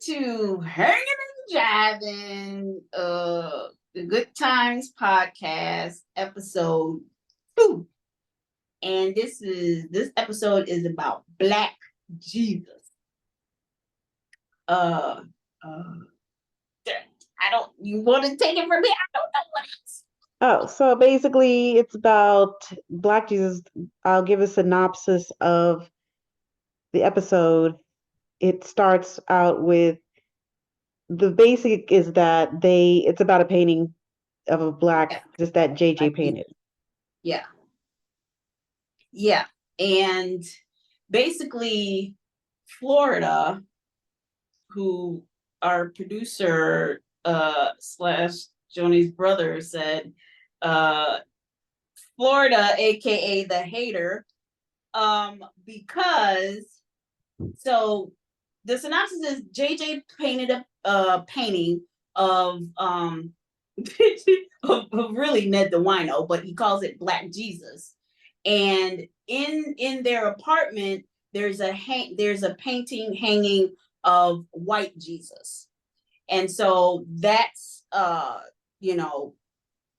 to Hanging and Jiving, the Good Times podcast, episode 2. And this episode is about Black Jesus. Uh, uh, I don't. You want to take it from me? I don't know what it's. Oh, so basically it's about Black Jesus. I'll give a synopsis of the episode. It starts out with the basic is that it's about a painting of a Yeah, black just that JJ Black Jesus. painted. Yeah, yeah, and basically, Florida, who our producer slash Joni's brother said, uh Florida, aka the hater, because so the synopsis is JJ painted a painting of of really Ned the Wino, but he calls it Black Jesus. And in their apartment, there's a painting hanging of white Jesus. And so that's you know,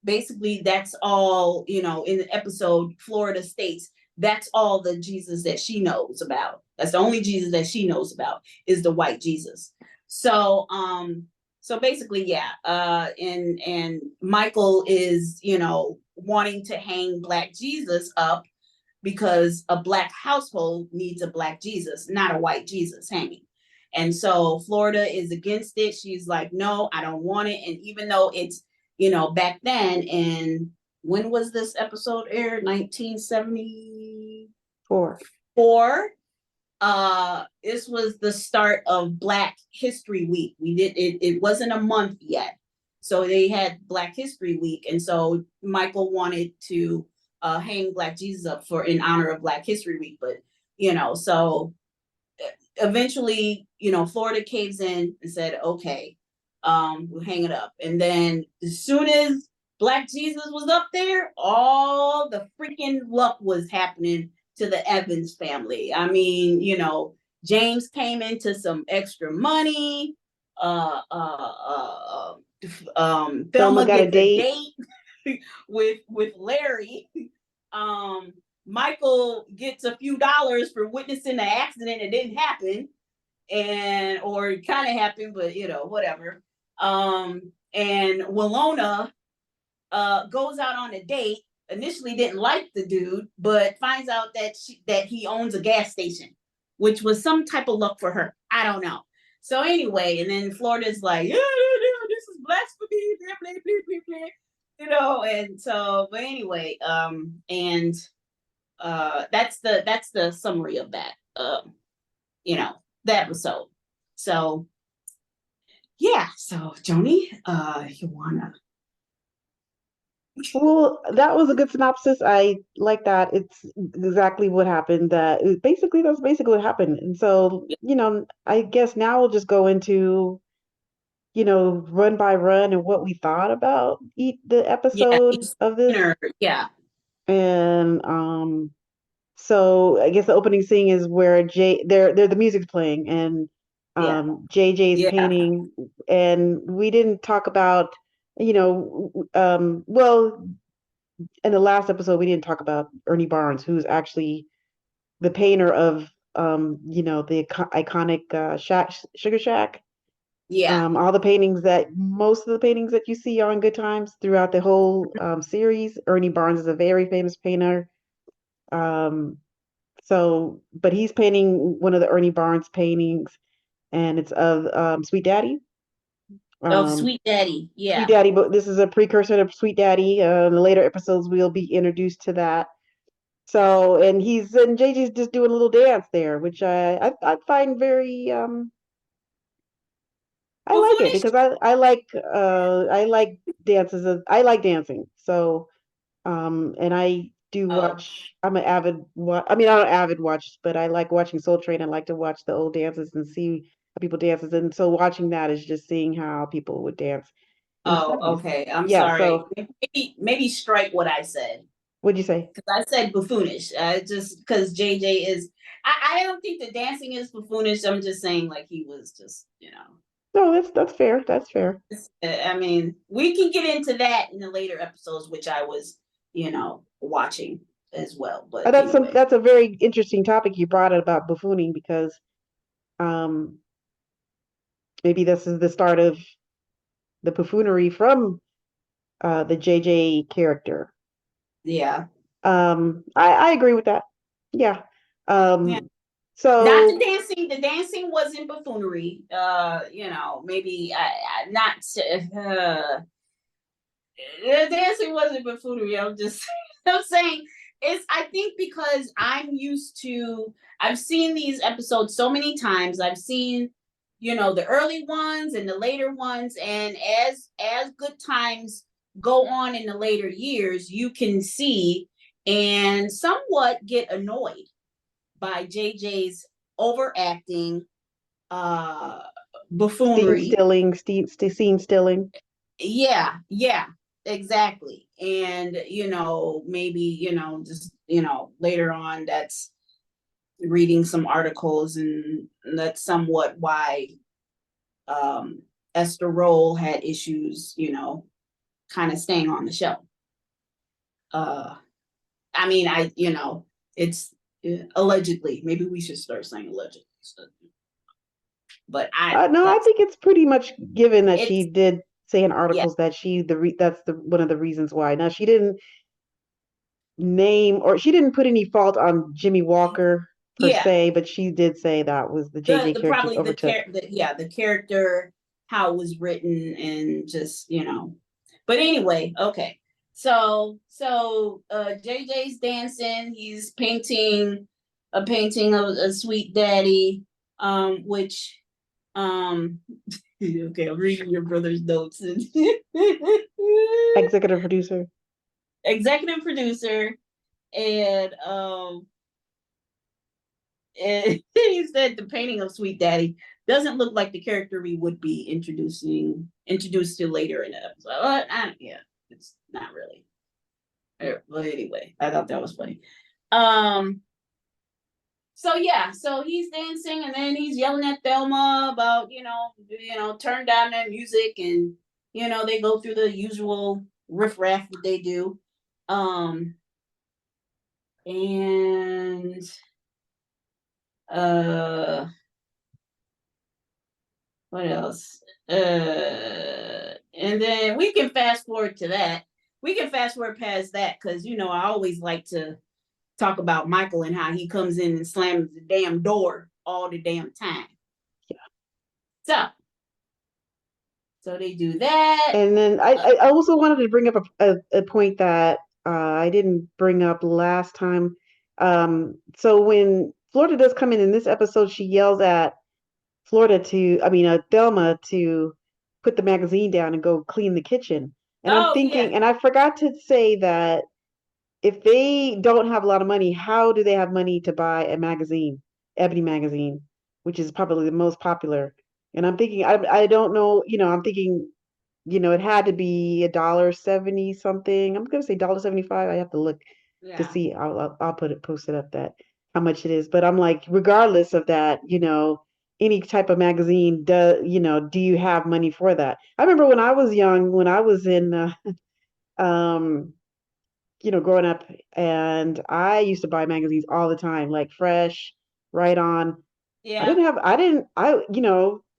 basically that's all, in the episode Florida states that's all the Jesus that she knows about. That's the only Jesus that she knows about is the white Jesus. So basically, yeah, and Michael is, wanting to hang Black Jesus up because a Black household needs a Black Jesus, not a white Jesus hanging. And so Florida is against it. She's like, no, I don't want it. And even though it's, back then, and when was this episode aired? 1974. 4. This was the start of Black History Week. We did it wasn't a month yet. So they had Black History Week. And so Michael wanted to hang Black Jesus up for in honor of Black History Week. But so eventually, Florida caves in and said, okay, we'll hang it up. And then as soon as Black Jesus was up there, all the freaking luck was happening to the Evans family. I mean, James came into some extra money. Thelma Thelma got a gets a date. date with Larry. Michael gets a few dollars for witnessing the accident that didn't happen, and or it kind of happened, but whatever. And Walona goes out on a date. Initially, didn't like the dude, but finds out that he owns a gas station, which was some type of luck for her. I don't know. So anyway, and then Florida's like, yeah, this is blasphemy, blah, blah, blah, blah, blah. And so, but anyway, and that's the summary of that, the episode. So yeah, so Joni, you wanna? Well, that was a good synopsis. I like that. It's exactly what happened. That's basically what happened. And so, I guess now we'll just go into, run by run and what we thought about the Yeah, each episode of this. dinner. Yeah, And so I guess the opening scene is where the music's playing and yeah, JJ's yeah. painting, and we didn't talk about, well, in the last episode we didn't talk about Ernie Barnes, who's actually the painter of the iconic Sugar Shack. Yeah. Most of the paintings that you see on Good Times throughout the whole series, Ernie Barnes is a very famous painter. Um, but he's painting one of the Ernie Barnes paintings, and it's of Sweet Daddy. Oh, Um, Sweet Daddy. Sweet Yeah. Daddy, but this is a precursor to Sweet Daddy. In the later episodes, we'll be introduced to that. So, and JJ's just doing a little dance there, which I find very I Well, like it Florida. because I like dances. I like dancing. So and I do Oh, watch. I'm an avid. I mean, I don't avid watch, but I like watching Soul Train. I like to watch the old dances and see how people dances. And so watching that is just seeing how people would dance in the oh, '70s. okay. I'm Yeah. sorry. So Maybe strike what I said. What'd you say? Because I said buffoonish. Just because JJ is, I don't think the dancing is buffoonish. I'm just saying like he was just, No, that's fair. That's fair. I mean, we can get into that in the later episodes, which I was, watching as well. But anyway, That's a very interesting topic you brought up about buffooning because um maybe this is the start of the buffoonery from the JJ character. yeah, I agree with that. Yeah. yeah. Um, Not so the dancing wasn't buffoonery. Maybe not. The dancing wasn't buffoonery. I'm just, I'm saying it's. I think because I've seen these episodes so many times. I've seen, the early ones and the later ones, and as good times go on in the later years, you can see and somewhat get annoyed by JJ's overacting, uh, buffoonery. scene stilling. Yeah, yeah, exactly. And maybe, just, later on that's reading some articles, and that's somewhat why Esther Roll had issues, kind of staying on the show. Uh I mean, it's allegedly, maybe we should start saying allegedly. So, but No, I that's think it's pretty much given that she it's did say in yeah, articles that that's the one of the reasons why. Now she didn't name or she didn't put any fault on Jimmy Walker per yeah. se, but she did say that was the JJ The character probably overtook. the character, how it was written, and just, but anyway, okay. So JJ's dancing, he's painting a painting of a sweet daddy, which um okay, I'm reading your brother's notes. Executive producer. Executive producer, and and he said the painting of Sweet Daddy doesn't look like the character we would be introduced to later in the episode. Yeah, it's not really. But anyway, I thought that was funny. Um. So yeah, so he's dancing, and then he's yelling at Thelma about, turn down that music, and they go through the usual riffraff that they do. Um. And uh what else? And then we can fast forward to that. We can fast forward past that because I always like to talk about Michael and how he comes in and slams the damn door all the damn time. So, so they do that. And then I also wanted to bring up a point that I didn't bring up last time. So when Florida does come in this episode, she yells at Thelma to put the magazine down and go clean the kitchen. And I'm Oh yeah, thinking, and I forgot to say that if they don't have a lot of money, how do they have money to buy a magazine, Ebony magazine, which is probably the most popular? And I'm thinking, I don't know, I'm thinking, it had to be $1.70 something. I'm gonna say $1.75. I have to look to yeah. see. I'll post it up that how much it is. But I'm like, regardless of that, any type of magazine, do you have money for that? I remember when I was young, when I was in um growing up, and I used to buy magazines all the time, like Fresh, Right On. Yeah.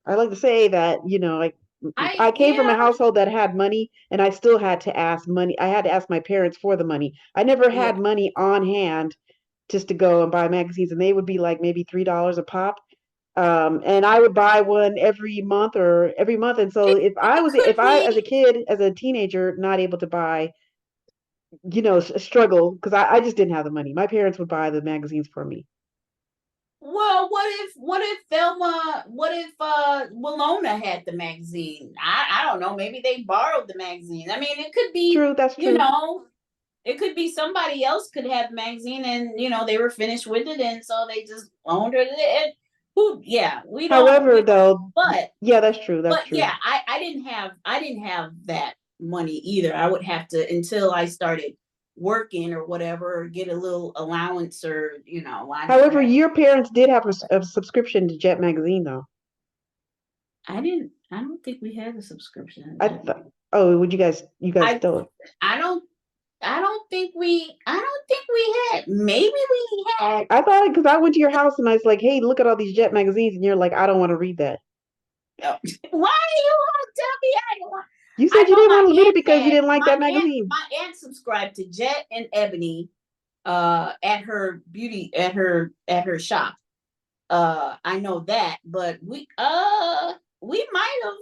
I like to say that, like I came from Yeah, a household that had money and I still had to ask money. I had to ask my parents for the money. I never yeah. had money on hand just to go and buy magazines, and they would be like maybe $3 a pop. And I would buy one every month or every month. And so It could if I as a be. kid, as a teenager, not able to buy, struggle because I just didn't have the money. My parents would buy the magazines for me. Well, what if Thelma, what if Walona had the magazine? I don't know. Maybe they borrowed the magazine. I mean, it could be, True, that's you true. know, it could be somebody else could have the magazine, and they were finished with it, and so they just owned it. Who? Yeah, However, we don't. though, But yeah, that's true. That's true. yeah, I didn't have that money either. I would have to until I started working or whatever, or get a little allowance, or However, your parents did have a subscription to Jet magazine, though. I don't think we had a subscription. I thought. Oh, would you guys I still? I don't I don't think we had. Maybe we had. I thought because I went to your house and I was like, "Hey, look at all these Jet magazines," and you're like, "I don't want to read that." Why do you want to tell me I don't want? You I said you know didn't my want to read it aunt because you had didn't like that magazine. my aunt subscribed to Jet and Ebony at her shop. I know that, but we might have,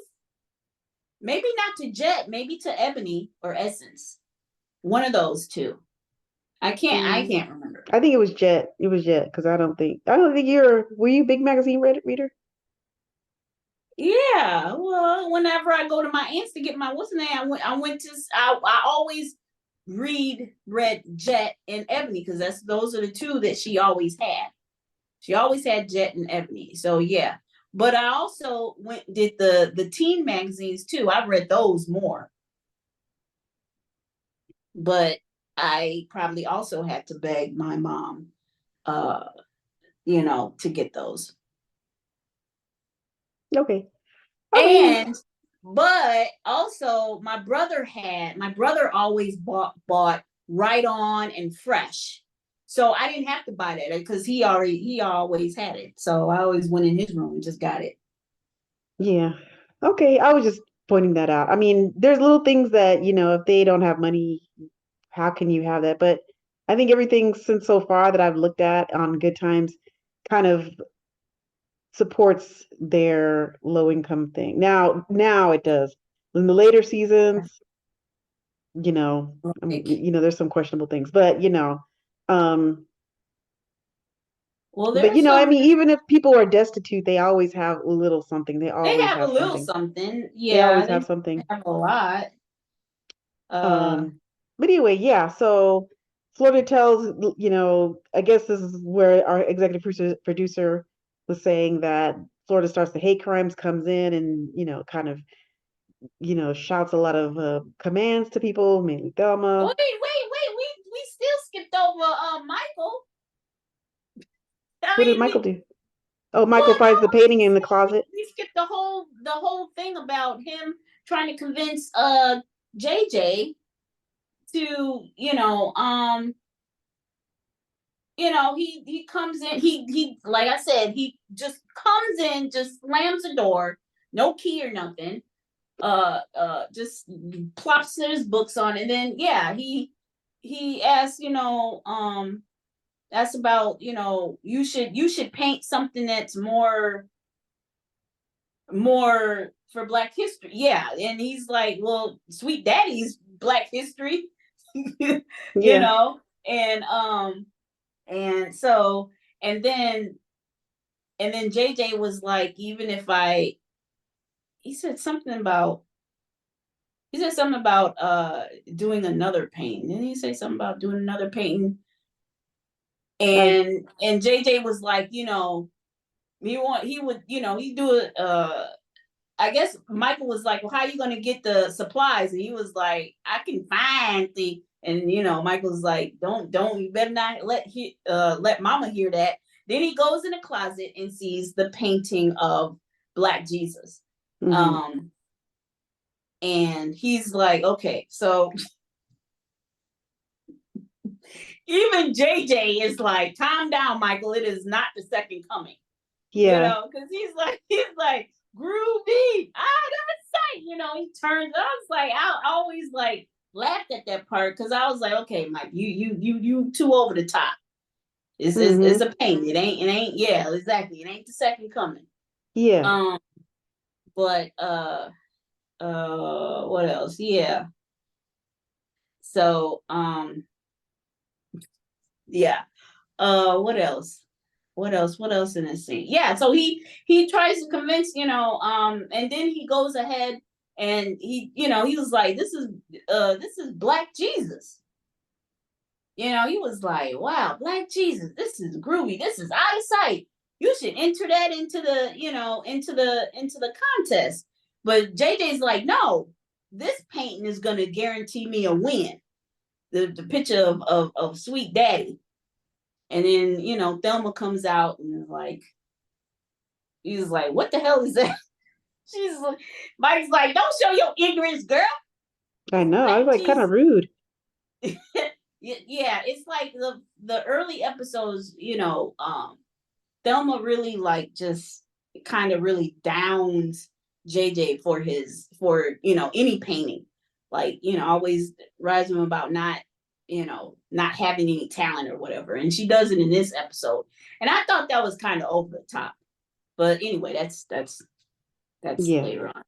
maybe not to Jet, maybe to Ebony or Essence. One of those two. I can't remember. I think it was Jet. It was Jet because I don't think were you a big magazine reader? Yeah, well, whenever I go to my aunt's to get my what's the name, I went to I always read Jet and Ebony, because those are the two that she always had. She always had Jet and Ebony. So yeah. But I also did the teen magazines too. I read those more. But I probably also had to beg my mom to get those. Okay. I mean, And but also my brother always bought Right On and Fresh. So I didn't have to buy that because he always had it. So I always went in his room and just got it. yeah. Okay. I was just pointing that out. I mean, there's little things that, if they don't have money, how can you have that? But I think everything since so far that I've looked at on Good Times kind of supports their low income thing. Now it does. In the later seasons, Like, there's some questionable things, but um, well, but there's I some, mean, even if people are destitute, they always have a little something. They they always have a have little something. something. They Yeah, always they have something. have a lot. Um, but anyway, yeah. So Florida tells, I guess this is where our executive producer was saying that Florida starts the hate crimes comes in and, kind of, shouts a lot of commands to people, mainly Thelma. Wait. We still skipped over Michael. I What did mean, Michael do? Oh, well, Michael finds the no, painting in the closet. we skipped the whole thing about him trying to convince JJ to he comes in, he like I said, he just comes in, just slams the door, no key or nothing, just plops his books on, and then yeah, he asks, that's about, you should paint something that's more for Black history. Yeah. And he's like, well, Sweet Daddy's Black history, you Yeah. know, and so, and then JJ was like, even if he said something about, doing another painting. Didn't he say something about doing another painting? I, And JJ was like, he would, he do it. I guess Michael was like, well, how are you going to get the supplies? And he was like, I can find the, and Michael's like, don't, you better not let mama hear that. Then he goes in the closet and sees the painting of Black Jesus. mhm. Um, and he's like, okay, so even JJ is like, calm down, Michael. It is not the second coming, Yeah. because he's like, groovy. That's sight. He turns. I was like, I always like laughed at that part because I was like, okay, Mike, you too over the top. It's Mhm. a pain. It ain't. Yeah, exactly. It ain't the second coming. Yeah. Um, but what else? Yeah. So yeah. What else? What else in this scene? Yeah, so he tries to convince, and then he goes ahead and he was like, this is Black Jesus. He was like, wow, Black Jesus, this is groovy, this is out of sight. You should enter that into the contest. But JJ's like, no, this painting is gonna guarantee me a win. the picture of Sweet Daddy. And then, Thelma comes out and is like, he's like, what the hell is that? She's like, Mike's like, don't show your ignorance, girl. I know. I was Black like kind of Jesus. rude. Yeah, it's like the early episodes, Thelma really like just kind of really downs JJ for any painting. Like, always rise him about not having any talent or whatever. And she does it in this episode. And I thought that was kind of over the top. But anyway, that's Yeah. later on.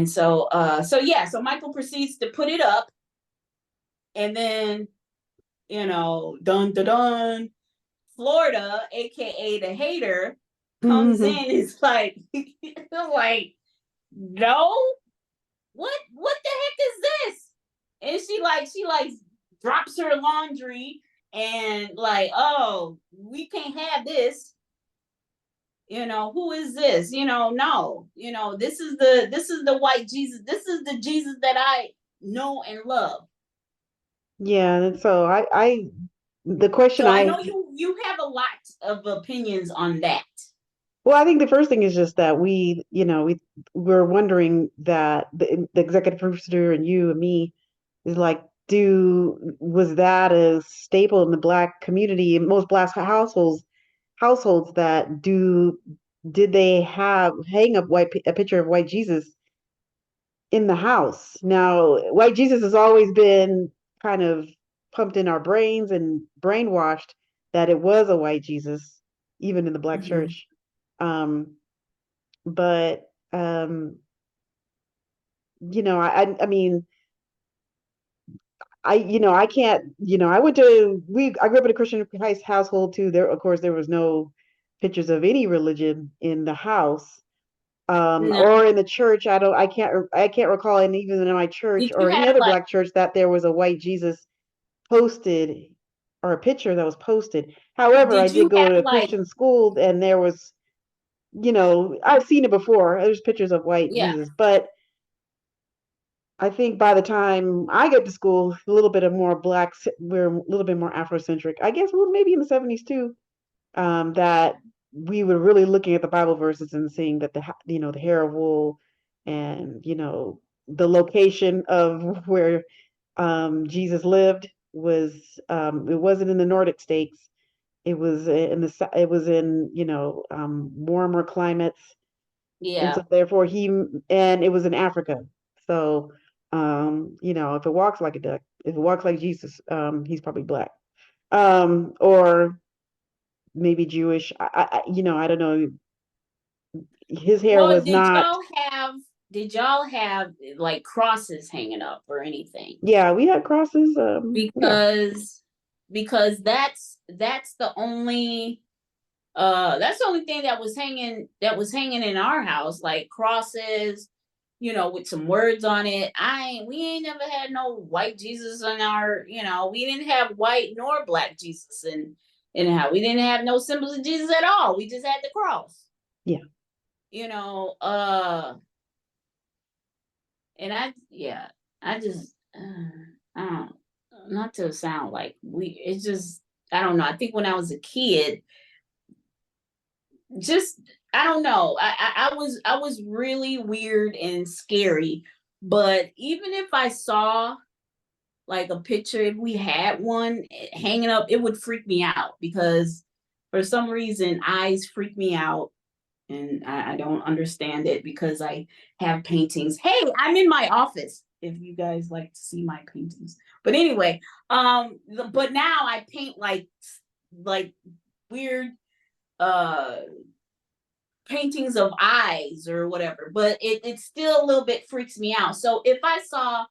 So Michael proceeds to put it up, and then dun dun dun, Florida, aka the hater, comes in and is like, like, no, what the heck is this? And she drops her laundry and like, oh, we can't have this. Who is this? No, this is the white Jesus. This is the Jesus that I know and love. Yeah. And so the question So I know you have a lot of opinions on that. well, I think the first thing is just that we're wondering that the executive producer and you and me is like, was that a staple in the Black community, in most Black households that did they have hang up a picture of white Jesus in the house? Now, white Jesus has always been kind of pumped in our brains and brainwashed that it was a white Jesus, even in the Black Mm-hmm. church. Um, but I mean, I can't, I grew up in a Christian household too. There, of course, there was no pictures of any religion in the house, No, or in the church. I can't recall, and even in my church did you or any have other like? Black church, that there was a white Jesus posted or a picture that was posted. However, I Did did you go to have a like? Christian school, and there was, I've seen it before. There's pictures of white Yeah, Jesus, but I think by the time I get to school, a little bit of more we're a little bit more Afrocentric. I guess well, maybe in the 70s too, that we were really looking at the Bible verses and seeing that the hair of wool and, the location of where Jesus lived it wasn't in the Nordic states. It was it was in, warmer climates, and so yeah. therefore and it was in Africa. So, if it walks like a duck, if it walks like Jesus, he's probably Black, or maybe Jewish. I don't know. His hair Well, was did not. y'all have? Did y'all have like crosses hanging up or anything? Yeah, we had crosses. Yeah, Because that's the only thing that was hanging in our house, like crosses, with some words on it. We ain't never had no white Jesus in we didn't have white nor black Jesus in how we didn't have no symbols of Jesus at all. We just had the cross. yeah. You know, uh and I just I don't, not to sound like it's just, I don't know. I think when I was a kid, just, I don't know. I was really weird and scary. But even if I saw like a picture, if we had one hanging up, it would freak me out because for some reason eyes freak me out, and I don't understand it because I have paintings. Hey, I'm in my office if you guys like to see my paintings. But anyway, but now I paint like weird uh paintings of eyes or whatever, but it still a little bit freaks me out. So if I saw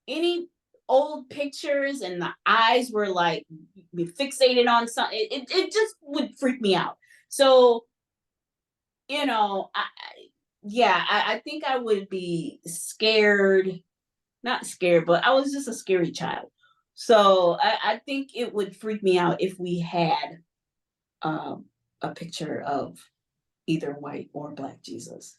any old pictures and the eyes were like fixated on something, it just would freak me out. So, I think I would be scared, not scared, but I was just a scary child. So I think it would freak me out if we had um, a picture of either white or black Jesus.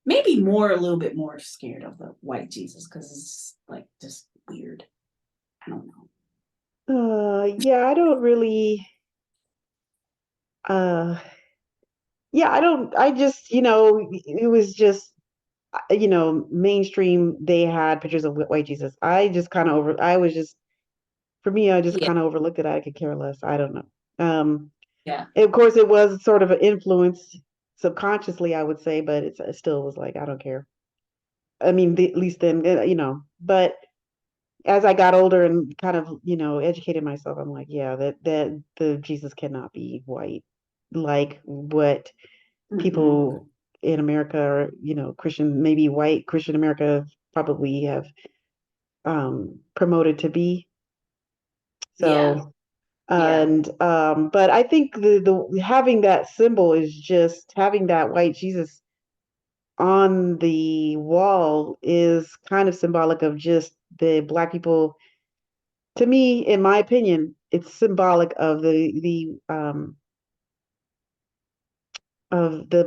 Maybe a little bit more scared of the white Jesus because it's like just weird. Yeah, I don't really uh yeah, I just, it was just mainstream, they had pictures of white Jesus. I just kind of I was just, for me, I just Yeah, kind of overlooked it. I could care less. I don't know. yeah, Of course, it was sort of an influence subconsciously, I would say, but it still was like, I don't care. I mean, at least then, but as I got older and kind of, educated myself, I'm like, yeah, that the Jesus cannot be white, like what hmm, people in America or, Christian, maybe white Christian America probably have promoted to be. yeah, So, yeah, and but I think the having that symbol is just having that white Jesus on the wall is kind of symbolic of just the black people. To me, in my opinion, it's symbolic of the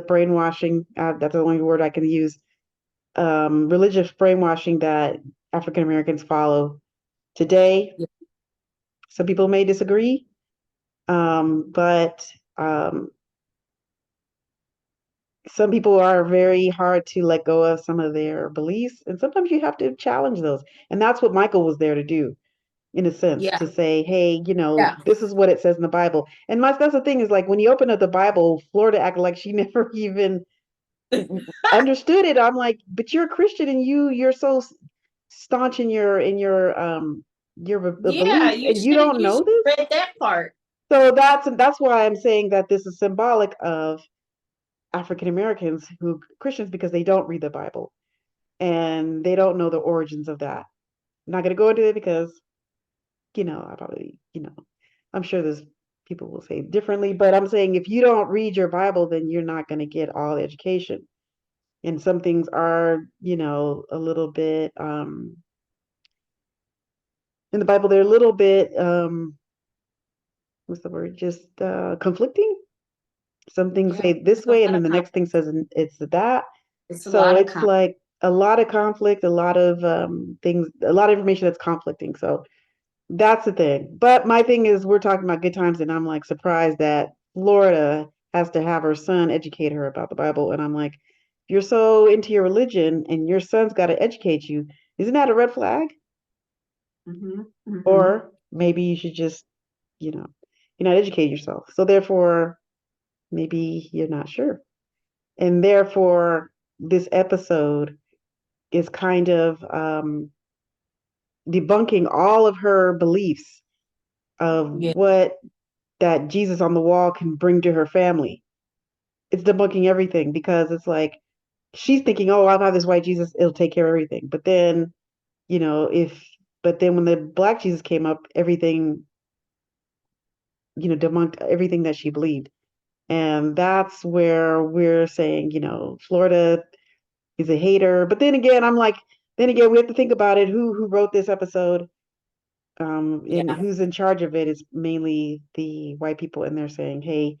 brainwashing. That's the only word I can use. Religious brainwashing that African Americans follow today. yeah, Some people may disagree, but um, some people are very hard to let go of some of their beliefs, and sometimes you have to challenge those. And that's what Michael was there to do, in a sense, yeah, to say, hey, yeah, this is what it says in the Bible. And that's the thing is like when you open up the Bible, Florida acted like she never even understood it. I'm like, but you're a Christian and you're so staunch in your yeah. beliefs and you don't You know should this. have read that part. So that's why I'm saying that this is symbolic of African Americans who Christians because they don't read the Bible and they don't know the origins of that. I'm not going to go into it because I probably I'm sure there's people will say differently, but I'm saying if you don't read your Bible, then you're not going to get all the education. And some things are a little bit in the Bible they're a little bit what's the word, just conflicting. Some things Yeah, say this it's a way and lot then of the next thing conflict. says it's that. It's a So lot of it's conflict. like a lot of conflict, a lot of things, a lot of information that's conflicting. So that's the thing. But my thing is, we're talking about good times, and I'm like surprised that Florida has to have her son educate her about the Bible. And I'm like, if you're so into your religion and your son's got to educate you, isn't that a red flag? Hmm, hmm. Or maybe you should just, you're not educating yourself. So therefore, maybe you're not sure. And therefore, this episode is kind of debunking all of her beliefs of Yeah, what that Jesus on the wall can bring to her family. It's debunking everything because it's like she's thinking, oh, I'll have this white Jesus, it'll take care of everything. But then, if but then when the black Jesus came up, everything, debunked everything that she believed. And that's where we're saying, Florida is a hater. But then again, I'm like, then again, we have to think about it. Who wrote this episode? And yeah. who's in charge of it is mainly the white people, and they're saying, "Hey,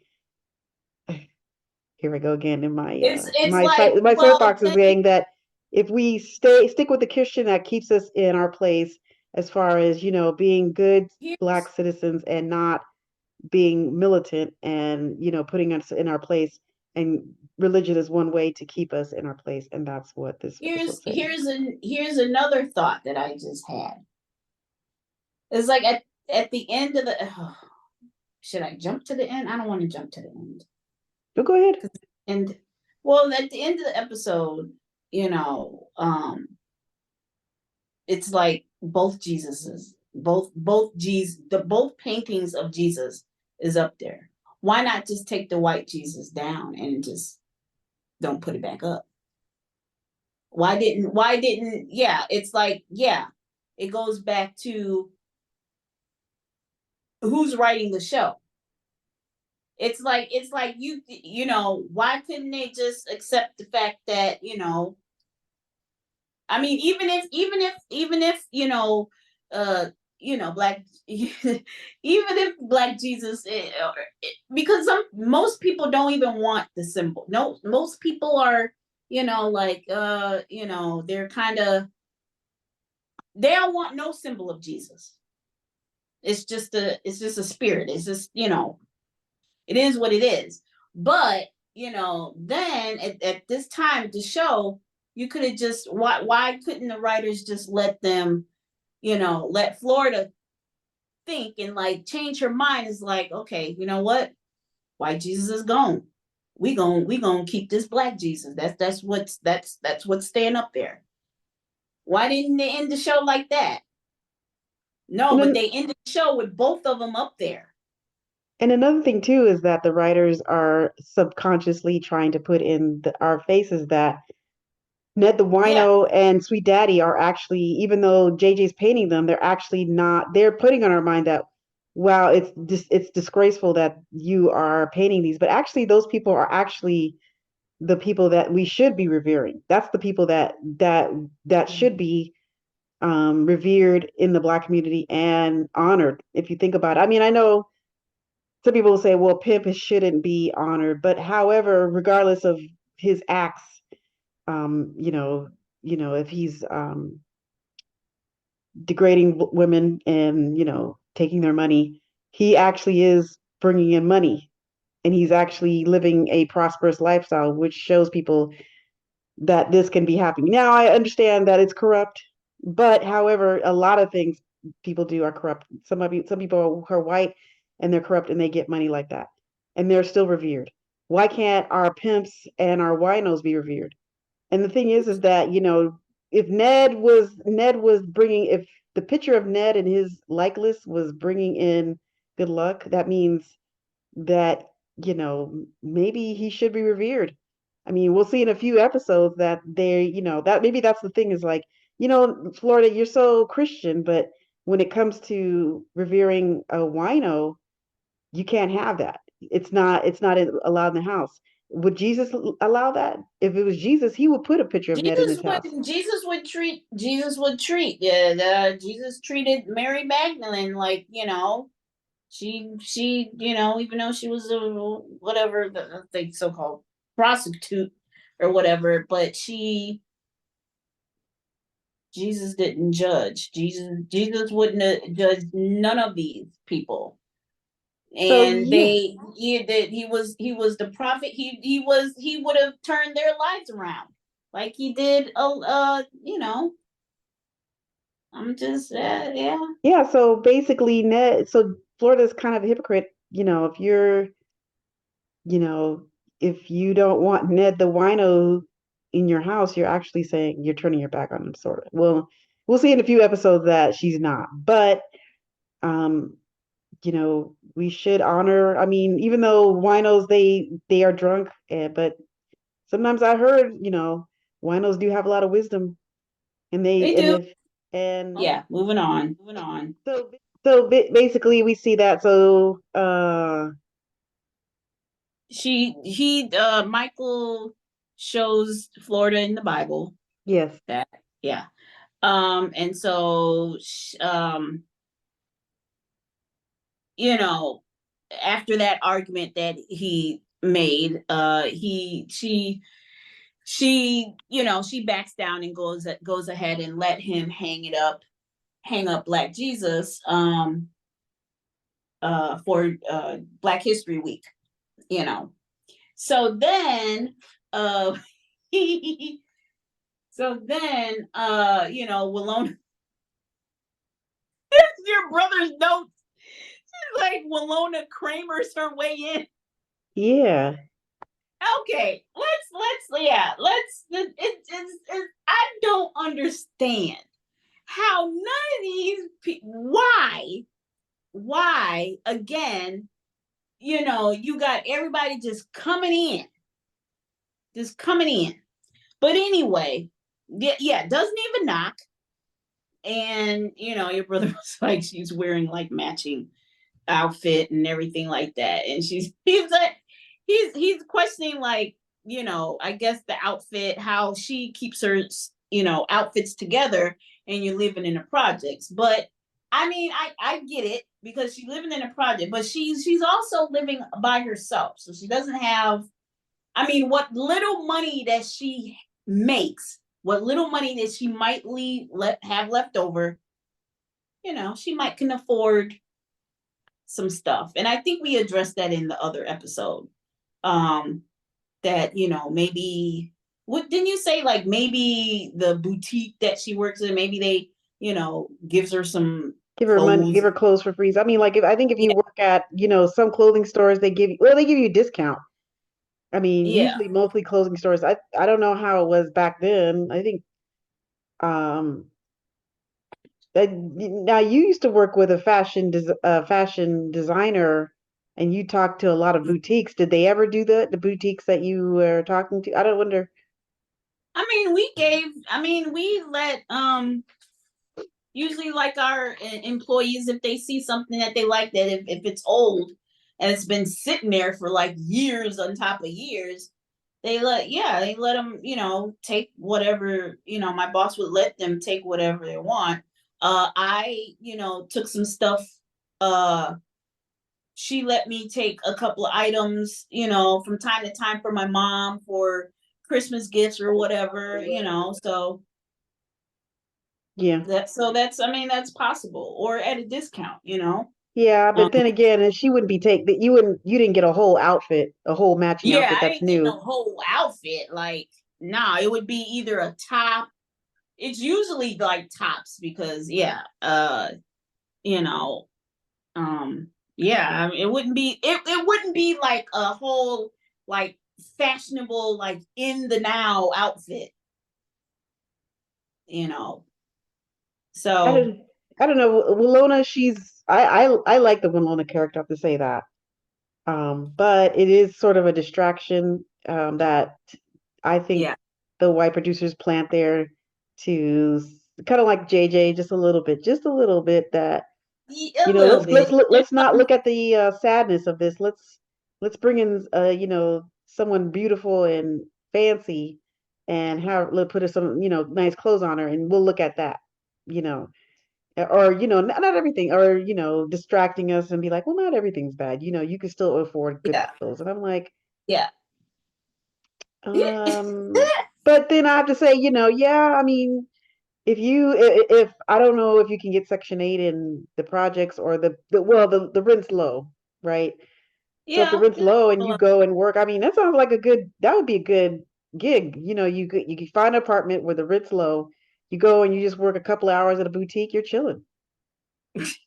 here we go again." In It's like, my well, soapbox is saying that if we stick with the Christian, that keeps us in our place as far as being good black here's citizens and not being militant and putting us in our place. And religion is one way to keep us in our place, and that's what this episode's saying. here's another thought that I just had. It's like at the end of the should I jump to the end? I don't want to jump to the end. So go ahead. And well, at the end of the episode, you know, it's like both Jesuses, both Jesus, the both paintings of Jesus is up there. Why not just take the white Jesus down and just don't put it back up? Why didn't yeah, it's like, yeah, it goes back to who's writing the show. It's like why couldn't they just accept the fact that, I mean, even if uh black even if black Jesus because most people don't even want the symbol. No, most people are, like they're kind of, they don't want no symbol of Jesus. It's just a spirit. It's just, it is what it is. But, then at this time to show, you could have just, why couldn't the writers just let them, let Florida think and like change her mind? Is like, okay, you know what? White Jesus is gone. We gonna keep this black Jesus. That's what's staying up there. Why didn't they end the show like that? No, And but then they ended the show with both of them up there. and another thing too is that the writers are subconsciously trying to put in our faces that Ned the Yeah. Wino and Sweet Daddy are actually, even though JJ's painting them, they're actually not. They're putting on our mind that, wow, it's disgraceful that you are painting these, but actually those people are actually the people that we should be revering. That's the people that should be revered in the Black community and honored. If you think about it, I mean, I know some people will say, well, pimp shouldn't be honored, but however, regardless of his acts, um, you know, if he's degrading women and taking their money, he actually is bringing in money, and he's actually living a prosperous lifestyle, which shows people that this can be happening. Now, I understand that it's corrupt, but however, a lot of things people do are corrupt. Some people are white and they're corrupt and they get money like that, and they're still revered. Why can't our pimps and our winos be revered? And the thing is that if Ned was bringing, if the picture of Ned and his likeness was bringing in good luck, that means that maybe he should be revered. I mean, we'll see in a few episodes that that maybe that's the thing is like, Florida, you're so Christian, but when it comes to revering a wino, you can't have that. It's not allowed in the house. Would Jesus allow that? If it was Jesus, he would put a picture of Ned in his house. Jesus treated Mary Magdalene like, she even though she was a whatever the thing so-called prostitute or whatever, but Jesus didn't judge. Jesus wouldn't have judged none of these people. So And yeah, he was the prophet. He would have turned their lives around like he did. I'm just yeah. yeah. So basically, so Florida's kind of a hypocrite. You know, if you don't want Ned the wino in your house, you're actually saying you're turning your back on him, sort of. Well, we'll see in a few episodes that she's not. But um, we should honor. I mean, even though winos they are drunk, but sometimes I heard, winos do have a lot of wisdom, and They and do. if and Yeah, moving on. Moving on. basically we see that. So Michael shows Florida in the Bible. yes, That yeah. And so you know, after that argument that he made, she backs down and goes ahead and let him hang up Black Jesus for Black History Week, you know. So then Willona, your brother's notes, like Willona Kramer's her way in. yeah, Okay, I don't understand how none of these why again, you got everybody just coming in. But anyway, yeah, doesn't even knock. And your brother was like, she's wearing like matching outfit and everything like that, and he's like, he's questioning, like, I guess the outfit, how she keeps her outfits together, and you're living in the projects. But I mean, I get it, because she's living in a project, but she's also living by herself, so she doesn't have, I mean, what little money that she makes, what little money that she might have left over, she might can afford some stuff. And I think we addressed that in the other episode. Um, that, maybe what didn't you say, like maybe the boutique that she works in, maybe they, gives her some Give her money, give clothes. her clothes for free. I mean, like, I think if you Yeah, work at, some clothing stores, they give you, well, they give you a discount. I mean, yeah. usually mostly clothing stores. I don't know how it was back then. I think um now you used to work with a fashion designer, and you talked to a lot of boutiques. Did they ever do the boutiques that you were talking to? I don't wonder. We let usually like our employees, if they see something that they like, that if it's old and it's been sitting there for like years on top of years, they let them, take whatever, my boss would let them take whatever they want. I, took some stuff. uh she let me take a couple of items, from time to time for my mom for Christmas gifts or whatever, Yeah. that's, that's possible, or at a discount, Yeah, um, but then again, and she wouldn't be take that you didn't get a whole outfit, a whole matching yeah, outfit I that's ain't getting new. a whole outfit. Like, nah, it would be either a top. It's usually like tops because, yeah, you know, yeah, it wouldn't be like a whole, like, fashionable, like, in the now outfit, you know. I So don't I don't know. Winona, I like the Winona character, I have to say that. But it is sort of a distraction that I think yeah, the white producers plant there to kind of like JJ, just a little bit that a little bit. There's let's not some, look at the sadness of this. Let's bring in someone beautiful and fancy and have let put some nice clothes on her, and we'll look at that, you know, or not everything, or distracting us and be like, well, not everything's bad. You can still afford good yeah, clothes, and I'm like, yeah. but then I have to say, yeah, I mean, if I don't know if you can get Section 8 in the projects or the rent's low, right? So if the Yeah, rent's low and you go and work, I mean, that would be a good gig. You could find an apartment where the rent's low. You go and you just work a couple of hours at a boutique, you're chilling,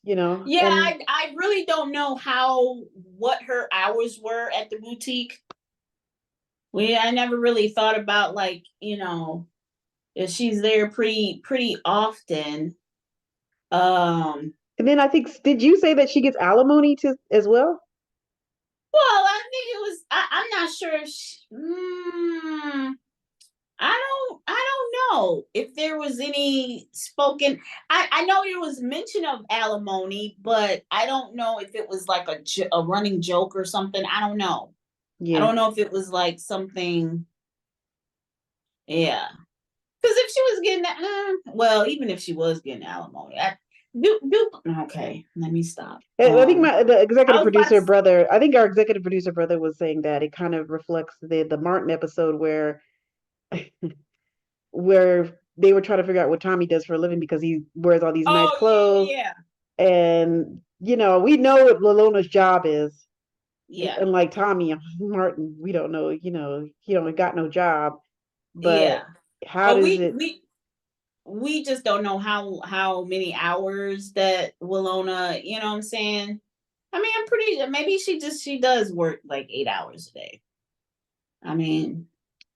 yeah. and I really don't know what her hours were at the boutique. I never really thought about, like, if she's there pretty often. Um, and then I think, did you say that she gets alimony to as well? well, I think it was. I'm not sure if I don't know if there was any spoken. I know there was mention of alimony, but I don't know if it was like a running joke or something. I don't know. I Yeah. don't know if it was like something. Yeah, because if she was getting that, well, even if she was getting alimony, okay. Let me stop. I think the I executive was about producer to. brother, I think our executive producer brother was saying that it kind of reflects the Martin episode where they were trying to figure out what Tommy does for a living because he wears all these nice Oh, yeah, clothes, yeah, and we know what Lalona's job is. yeah, Unlike Tommy Martin, we don't know, he don't got no job, yeah. but how But does we it we we just don't know how many hours that Willona. You know what I'm saying? I mean, I'm pretty. Maybe she does work like 8 hours a day. I mean,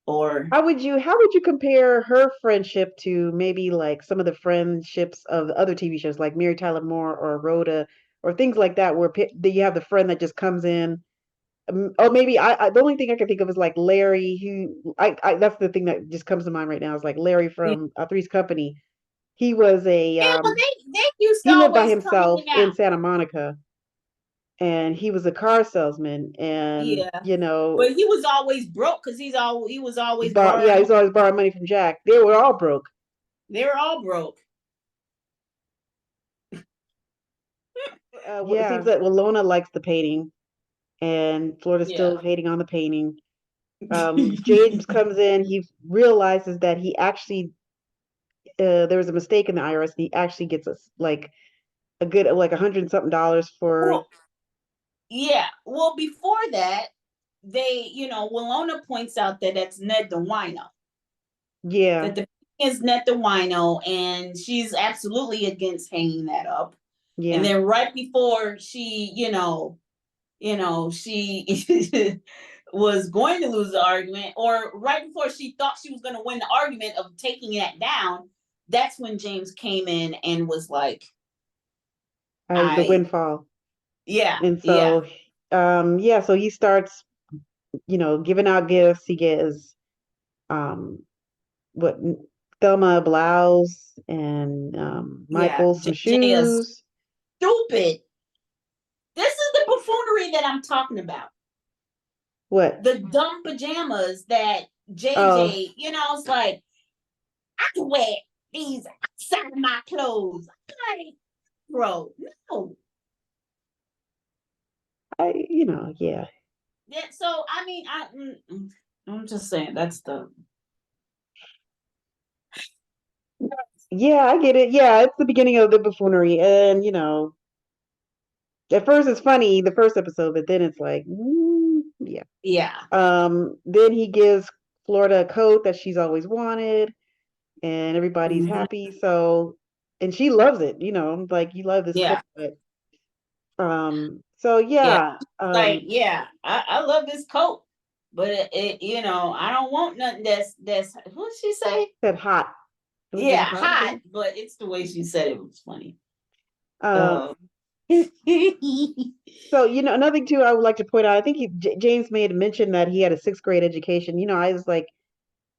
or how would you compare her friendship to maybe like some of the friendships of the other TV shows like Mary Tyler Moore or Rhoda or things like that where you have the friend that just comes in. Or maybe the only thing I can think of is like Larry, who that's the thing that just comes to mind right now is like Larry yeah, from Three's Company. He was a well, they used to he lived by always come in himself and in out. Santa Monica, and he was a car salesman, and Yeah, but he was always broke because he was always yeah, borrowing he's money. always borrowing money from Jack. They were all broke. They were all broke. It seems Yeah, that Walona likes the painting, and Florida's still yeah. hating on the painting. James comes in. He realizes that he actually there was a mistake in the IRS, and he actually gets us like a good like $100 and something for Well, yeah. Well, before that, Walona points out that that's Ned the wino. Yeah, That the is Ned the wino, and she's absolutely against hanging that up. And yeah. then right before she, she was going to lose the argument, or right before she thought she was going to win the argument of taking that down, that's when James came in and was like, The I, windfall. yeah, And yeah, so, yeah, so he starts, giving out gifts. He gives, um, what, Thelma a blouse and yeah. Michael some JJ is shoes. stupid. This is the buffoonery that I'm talking about. What? The dumb pajamas that Oh, JJ, it's like, I can wear these outside of my clothes. Like, bro, no. yeah. Yeah, so I mean, I'm just saying that's the Yeah, I get it. Yeah, it's the beginning of the buffoonery. And, at first it's funny, the first episode, but then it's like, yeah. yeah. Then he gives Florida a coat that she's always wanted, and everybody's Mhm. happy. So, and she loves it, like, you love this coat. Yeah, But, so yeah. yeah, Like, yeah, I love this coat, but I don't want nothing that's what she say? said hot. Was it Yeah, hot or hot, something? but it's the way she said it was funny. Um, Um, so, another thing too, I would like to point out, I think James made mention that he had a sixth grade education. I was like,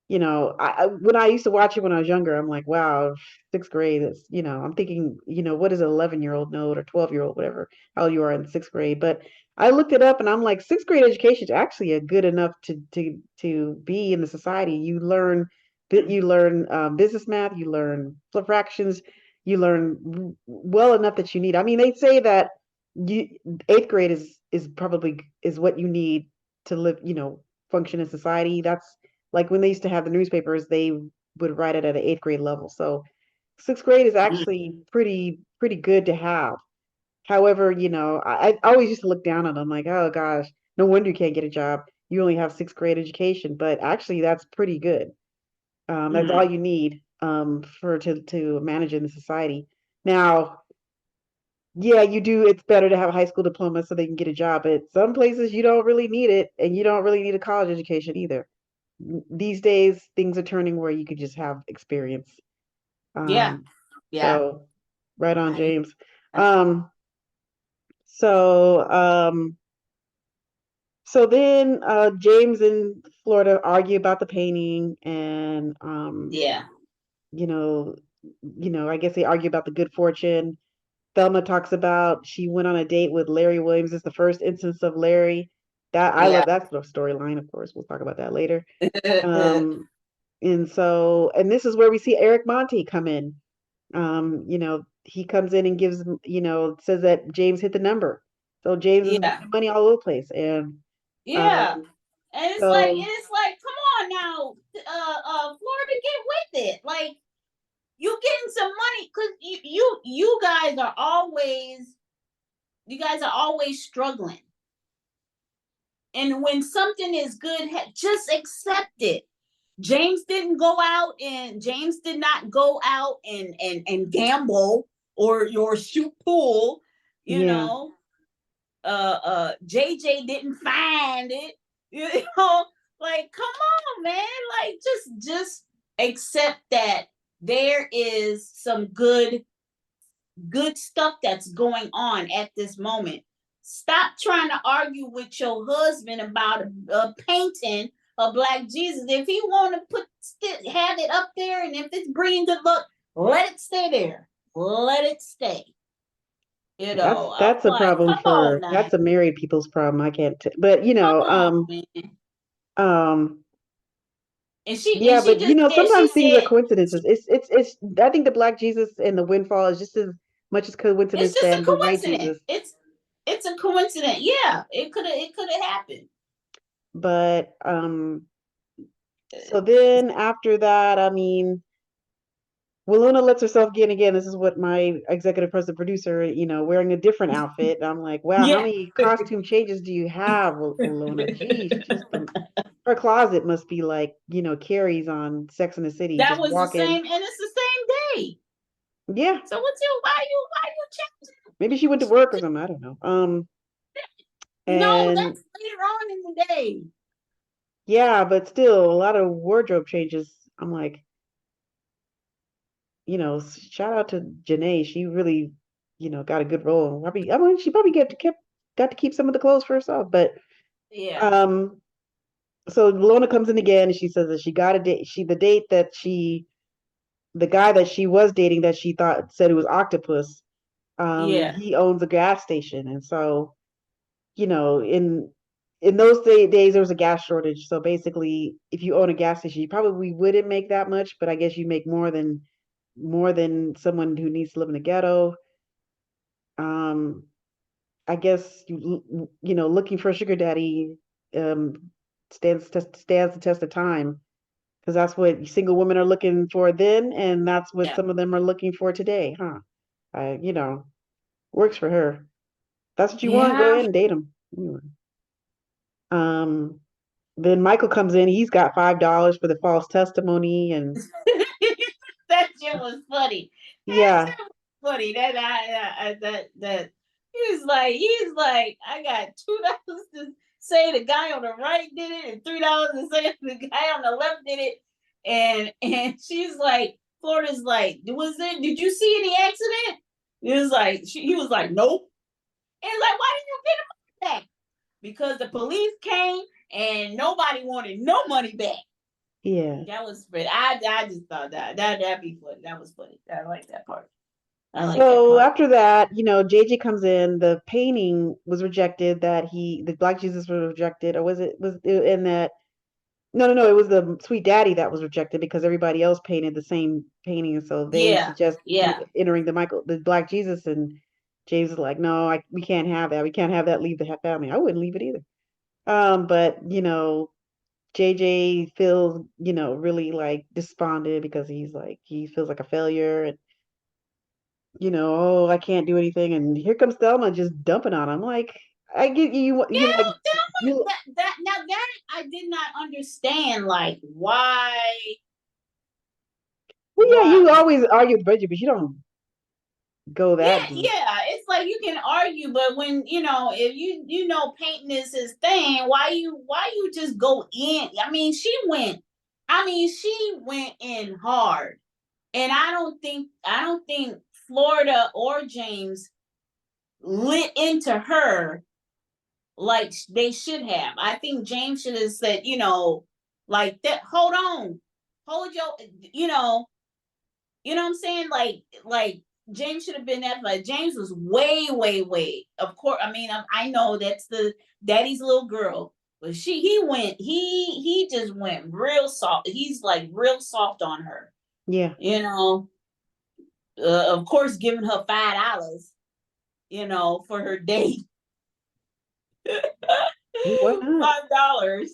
when I used to watch it when I was younger, I'm like, wow, sixth grade is, I'm thinking, what does an 11-year-old know, or 12-year-old, whatever, how you are in sixth grade. But I looked it up and I'm like, sixth grade education is actually a good enough to be in the society. You learn business math, you learn fractions, you learn well enough that you need. I mean, they say that you eighth grade is probably is what you need to live, function in society. That's like when they used to have the newspapers, they would write it at an eighth grade level. So sixth grade is actually pretty good to have. However, I always used to look down on them like, oh gosh, no wonder you can't get a job. You only have sixth grade education, but actually that's pretty good. That's all mhm. you need for to manage in the society. Now, yeah, you do. It's better to have a high school diploma so they can get a job. But some places you don't really need it, and you don't really need a college education either. These days things are turning where you could just have experience. Yeah, Um, yeah. so right on, I, James. Um, so so then James and Florida argue about the painting, and yeah, you know, I guess they argue about the good fortune. Thelma talks about she went on a date with Larry Williams. It's the first instance of Larry. That I yeah. love that sort of storyline. Of course, we'll talk about that later. Um, and this is where we see Eric Monty come in. He comes in and gives, says that James hit the number. So James is Yeah, making money all over the place. And yeah. um, And so it's like, come on now, Florida, get with it. Like, you getting some money because you guys are always struggling. And when something is good, just accept it. James did not go out and gamble or shoot pool, you yeah, know. JJ didn't find it, you know, like, come on, man. Like, just accept that there is some good stuff that's going on at this moment. Stop trying to argue with your husband about a painting of Black Jesus. If he want to have it up there, and if it's bringing good luck, let it stay there. Let it stay. I'm that's a like, problem come on for now, that's a married people's problem. I can't, but come on, man. um, And yeah, she but just said, sometimes things are coincidences. It's. I think the Black Jesus and the windfall is just as much as it's coincidence just a than the white coincidence. Jesus. It's a coincidence. Yeah, it could have happened. But so then after that, I mean, Well, Luna lets herself get in again. This is what my executive producer producer, wearing a different outfit. And I'm like, wow, how Yeah, many costume changes do you have, Luna? Geez, her closet must be like, Carrie's on Sex and the City. that Just was the walk in. same, and it's the same day. Yeah, So what's your why you maybe she went to work or changing? something. I don't know. No, And that's later on in the day. yeah, but still a lot of wardrobe changes. I'm like, shout out to Janae. She really, got a good role. I mean, she probably got to keep some of the clothes for herself. But Yeah, um, so Lona comes in again and she says that she got a date. The date that the guy that she was dating that she thought said it was Octopus. yeah, He owns a gas station, and so in those days there was a gas shortage. So basically, if you own a gas station, you probably wouldn't make that much, but I guess you make more than someone who needs to live in the ghetto. Um, I guess looking for a sugar daddy um, stands the test of time because that's what single women are looking for then, and that's what yeah, some of them are looking for today, huh? You know, works for her. That's what you want. Go yeah. ahead and date him. Anyway. Um, then Michael comes in. He's got $5 for the false testimony, and That shit was funny. That yeah, shit was funny. That he's like, I got $2 to say the guy on the right did it, and $3 to say the guy on the left did it, and she's like, Florida's like, did you see any accident? He was like, nope. And like, why didn't you get him back? Because the police came and nobody wanted no money back. yeah. That was pretty. I just thought that'd be funny. That was funny. I like that part. I like that So part. after that, JJ comes in. The painting was rejected. The Black Jesus was rejected, or was it in that? No, no, no. It was the Sweet Daddy that was rejected because everybody else painted the same painting, and so they Yeah, suggest yeah, entering the Black Jesus, and James is like, no, we can't have that. We can't have that. Leave the family. I wouldn't leave it either. But JJ feels really like despondent because he feels like a failure, and oh, I can't do anything, and here comes Thelma just dumping on him. Like, I get yeah. you like you. That now that I did not understand. Like Well, yeah, why? you always argue with Bridget, but you don't go Yeah, that deep. yeah. It's like you can argue, but when if painting is his thing, why you just go in? I mean, she went in hard. And I don't think Florida or James lit into her like they should have. I think James should have said, like that. Hold on, hold what I'm saying? Like James should have been that. But James was way, way, way. Of course, I mean, I know that's the daddy's little girl, but he just went real soft. He's like real soft on her. Yeah. You know, of course, giving her $5, for her date. Hey, why not? $5.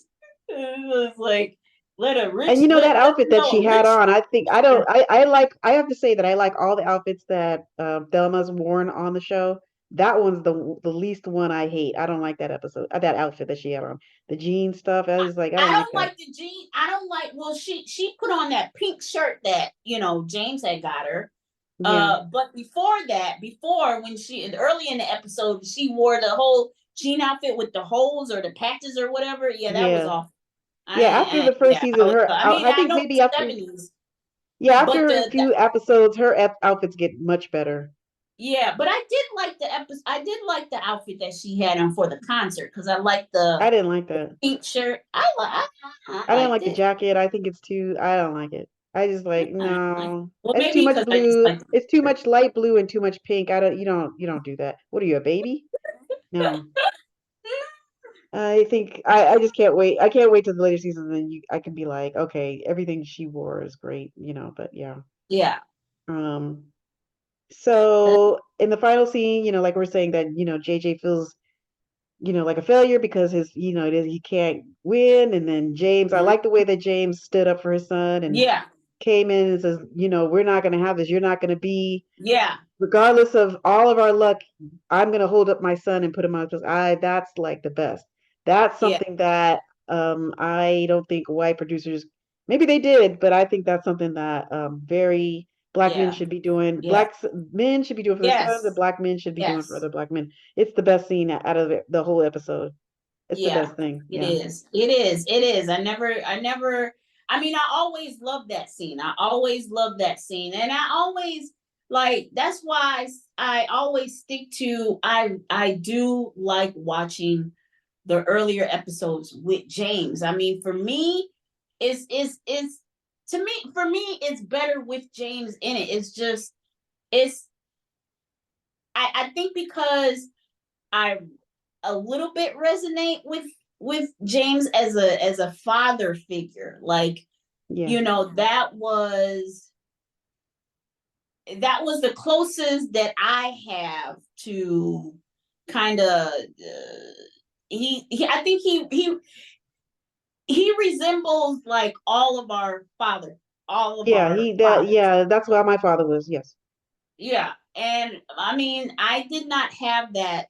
It was like let a And rich that let outfit you that know she a had rich. on, I think I don't I like I have to say that I like all the outfits that Thelma's worn on the show. That one's the least one I hate. I don't like that episode, that outfit that she had on. The jean stuff. I was like, I I don't like don't that. like the jean. I don't like. Well, she put on that pink shirt that James had got her. Yeah. But before when she early in the episode, she wore the whole jean outfit with the holes or the patches or whatever. Yeah, that was Yeah. off. Yeah, after the first Yeah, season, I I think know maybe it's after, 70s, yeah, but after a few episodes, her outfits get much better. yeah, but I did like the episode. I did like the outfit that she had on for the concert because I liked I the didn't like that. pink shirt. I I didn't liked like the it. jacket. I think it's too, I don't like it. I just like, I liked it. no. Well, It's too maybe much because I just blue. liked the It's too shirt. much light blue and too much pink. You don't do that. What are you, a baby? No. I just can't wait. I can't wait till the later seasons and I can be like, okay, everything she wore is great, but yeah. Yeah, Um, so in the final scene, like we're saying that, JJ feels, like a failure because he can't win. And then James, I like the way that James stood up for his son and yeah, came in and says, we're not going to have this. You're not going to be, Yeah, regardless of all of our luck, I'm going to hold up my son and put him on. That's like the best. That's yeah, something that I don't think white producers, maybe they did, but I think that's something that very black men yeah, should be doing. yeah. Men should be doing for their sons, and Yes, black men should be doing for yes. other black men. It's the best scene out of the whole episode. It's the Yeah, best thing. it Yeah. is. It is. It is. I mean, I always loved that scene. I always loved that scene. And I always like that's why I always stick to I do like watching the earlier episodes with James. I mean, for me, is to me for me it's better with James in it. It's just it's I think because I a little bit resonate with James as a father figure. Like, Yeah. that was the closest that I have to kind of he I think he resembles like all of Yeah, our fathers. that's why my father was, yes. Yeah. And I mean, I did not have that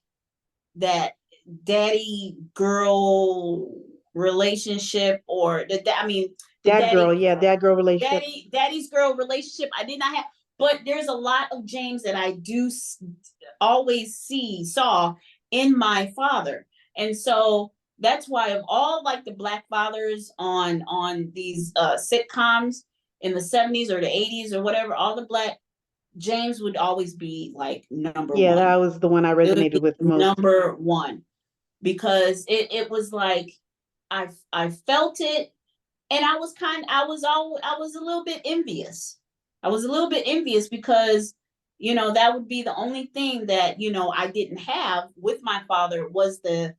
daddy girl relationship or I mean the Dad girl relationship. daddy's girl relationship. I did not have, but there's a lot of James that I do always saw in my father, and so that's why of all like the black fathers on these sitcoms in the 70s or the 80s or whatever, all the black James would always be like number Yeah, that one. was the one I It would resonated be with most. number one because it was like I felt it, and I was a little bit envious. I was a little bit envious because that would be the only thing that I didn't have with my father was the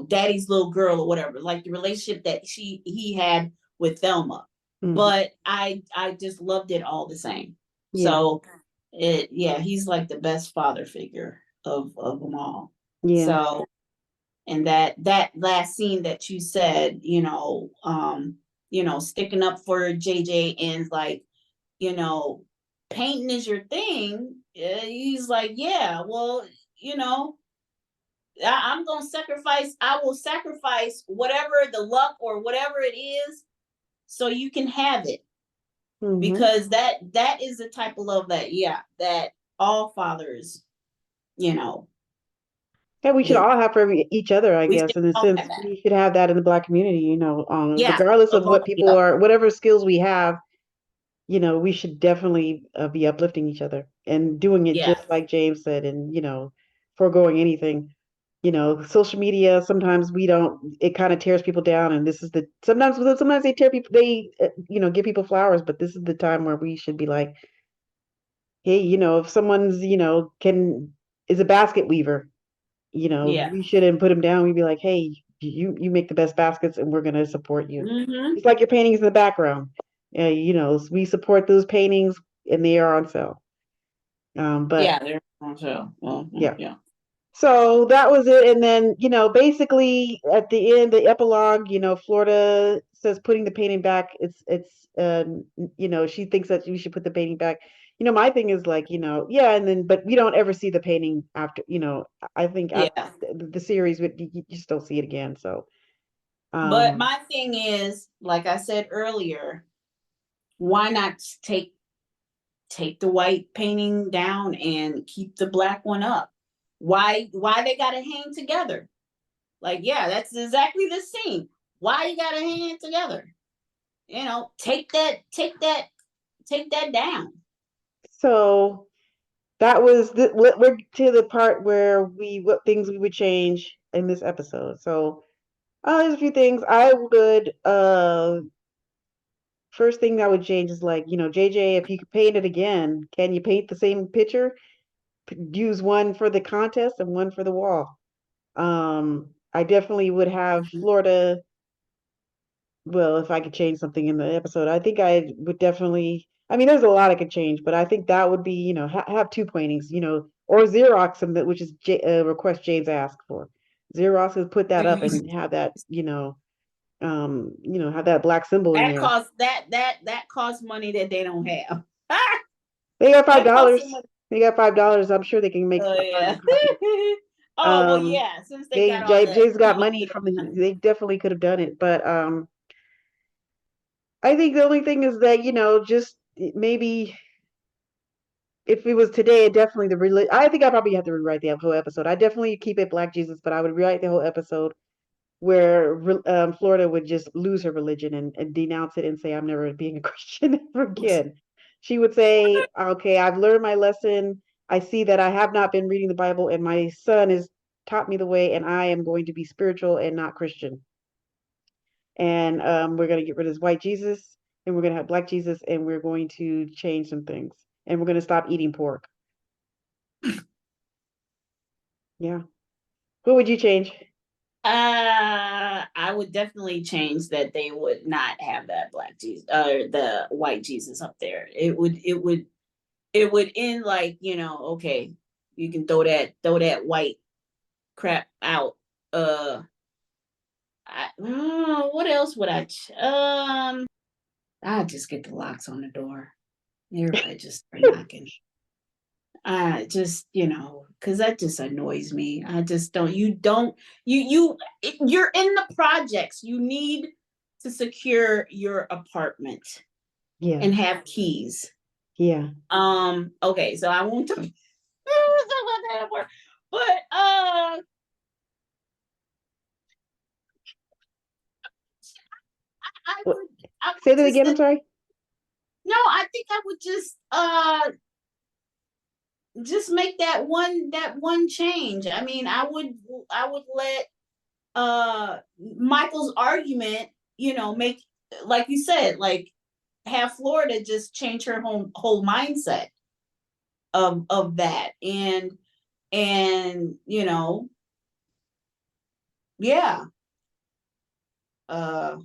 daddy's little girl or whatever, like the relationship that he had with Thelma. Hmm. But I just loved it all the same. Yeah, So yeah, he's like the best father figure of them all. yeah, So, and that last scene that you said, sticking up for JJ and like, you know, painting is your thing. He's like, yeah, well, you know, I'm gonna sacrifice. I will sacrifice whatever the luck or whatever it is, so you can have it, hmm, because that is the type of love that that all fathers, you know, yeah. We should that all have for each other, I we should guess. In a all have sense, that. we should have that in the black community. Yeah. Regardless of what people Yep. are, whatever skills we have, we should definitely be uplifting each other and doing it Yeah. just like James said, and foregoing anything. Social media, sometimes we don't, it kind of tears people down, and this is sometimes they tear people, they give people flowers, but this is the time where we should be like, hey, if someone's, can is a basket weaver, Yeah. we shouldn't put them down. We'd be like, hey, you make the best baskets, and we're gonna support you. Mm-hmm. It's like your paintings in the background. We support those paintings, and they are on sale. But Yeah. They're also yeah. yeah. So that was it. And then, basically at the end, the epilogue, Florida says putting the painting back. She thinks that we should put the painting back. My thing is like, yeah. And then, but we don't ever see the painting after, I think after Yeah. the series, you just don't see it again. So, But um, my thing is, like I said earlier, why not take the white painting down and keep the black one up? Why they gotta hang together? Like, yeah, that's exactly the scene. Why you gotta hang it together? Take that down. so that was we're to the part where what things we would change in this episode. So, there's a few things I would first thing I would change is like, JJ, if you could paint it again, can you paint the same picture? Use one for the contest and one for the wall. I definitely would have Florida. Well, if I could change something in the episode, I think I would definitely. I mean, there's a lot I could change, but I think that would be, have two paintings, or Xerox them, which is a request James asked for. Xerox would put that up and have that, have that black symbol in That there. costs that costs money that they don't have. They got five That costs dollars. some money. They got $5. I'm sure they can make Oh a yeah. copy. Oh well, Um, yeah. Since they got all that, Jay's got money from they definitely could have done it, but I think the only thing is that just maybe if it was today, it definitely I think I probably have to rewrite the whole episode. I definitely keep it Black Jesus, but I would rewrite the whole episode where Florida would just lose her religion and denounce it and say, "I'm never being a Christian ever again." She would say, "Okay, I've learned my lesson. I see that I have not been reading the Bible, and my son has taught me the way, and I am going to be spiritual and not Christian. And we're going to get rid of this white Jesus, and we're going to have Black Jesus, and we're going to change some things, and we're going to stop eating pork." Yeah. What would you change? I would definitely change that they would not have that black Jesus or the white Jesus up there. It would end like, okay, you can throw that white crap out. What else would I just get the locks on the door. Everybody just start knocking. I just, because that just annoys me. I just don't. You're in the projects. You need to secure your apartment Yeah. and have keys. Yeah. Okay, so I won't talk about that more. But I What? would I Say would that again. I'm sorry. no, I think I would just make that one change. I mean, I would let Michael's argument, make, like you said, like, have Florida just change her whole mindset of that. And yeah. uh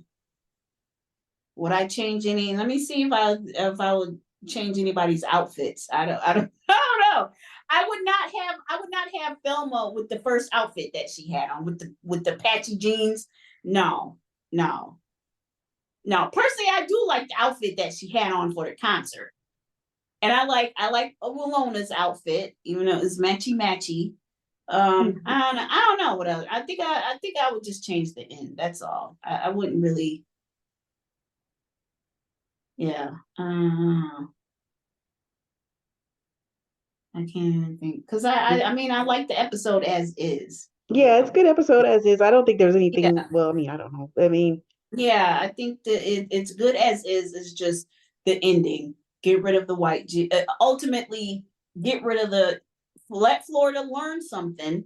would I change any? Let me see if I would change anybody's outfits. I don't I don't know. I would not have Velma with the first outfit that she had on with the patchy jeans. No, no, no. Personally, I do like the outfit that she had on for the concert. And I like Wilona's outfit, even though it's matchy matchy. I don't know what else. I think I would just change the end. That's all. I wouldn't really. Yeah. I can't even think because I mean I like the episode as is. Put it Yeah, it's that a way. good episode as is. I don't think there's Yeah. anything. Well, I mean, I don't know. I mean, Yeah. I think that it's good as is. It's just the ending. Get rid of the ultimately, get rid of let Florida learn something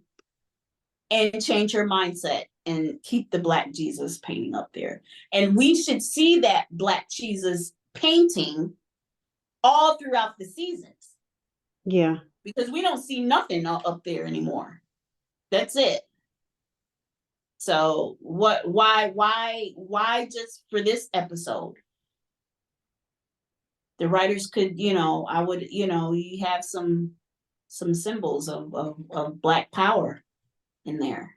and change her mindset and keep the Black Jesus painting up there. And we should see that Black Jesus painting all throughout the seasons yeah, because we don't see nothing up there anymore. That's it. So why just for this episode? The writers could, I would, you have some symbols of Black power in there.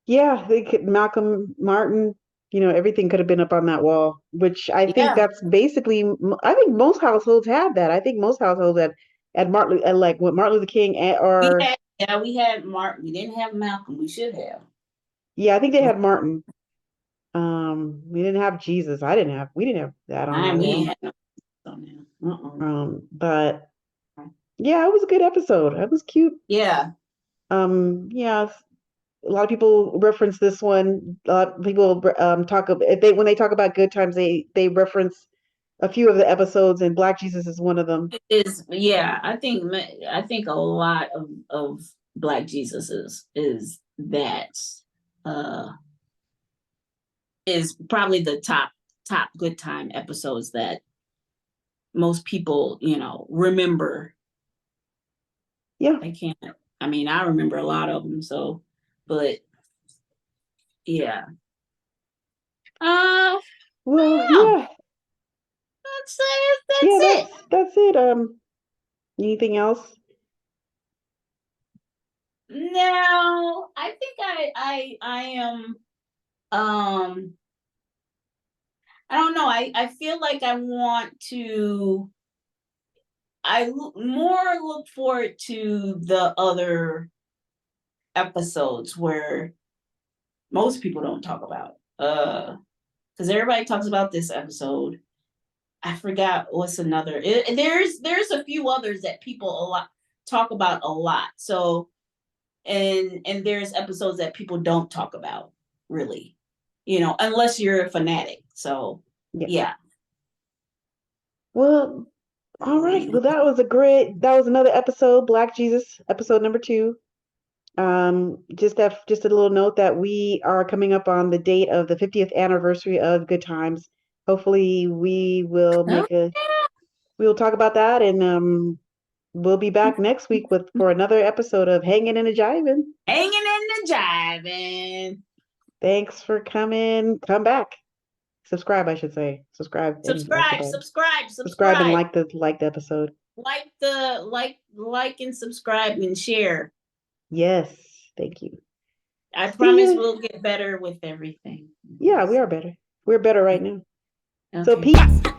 yeah. They could Malcolm Martin. Everything could have been up on that wall, which I think Yeah. that's basically. I think most households have that. I think most households at Martin, like what Martin Luther King, We had Martin. We didn't have Malcolm. We should have. yeah, I think they had Martin. We didn't have Jesus. We didn't have that on our We wall. ain't had no on there. But yeah, it was a good episode. It was cute. Yeah. Yeah, a lot of people reference this one. A lot of people talk about if they when they talk about good times, they reference a few of the episodes, and Black Jesus is one of them. Yeah. I think a lot of Black Jesus that uh is probably the top good time episodes that most people remember. Yeah. I can't. I mean, I remember a lot of them. So, but yeah. Well, No, yeah, that's yeah. it. That's it. Anything else? No, I think I am. Um, I don't know. I feel like I want to. More look forward to the other episodes where most people don't talk about. Because everybody talks about this episode. I forgot what's another. There's a few others that people a lot talk about a lot. So and there's episodes that people don't talk about really, unless you're a fanatic. So Yeah. yeah. Well, all right. Well, that was another episode, Black Jesus, episode number 2. Just a little note that we are coming up on the date of the 50th anniversary of Good Times. Hopefully we'll talk about that, and we'll be back next week for another episode of Hanging and a Jiving. Hanging in the jiving. Thanks for coming. Come back. Subscribe, I should say. Subscribe and like the button. Subscribe and like the episode. Like and subscribe and share. Yes, thank you. I promise we'll get better with everything. Yeah, we are better. We're better right now. Okay. So peace.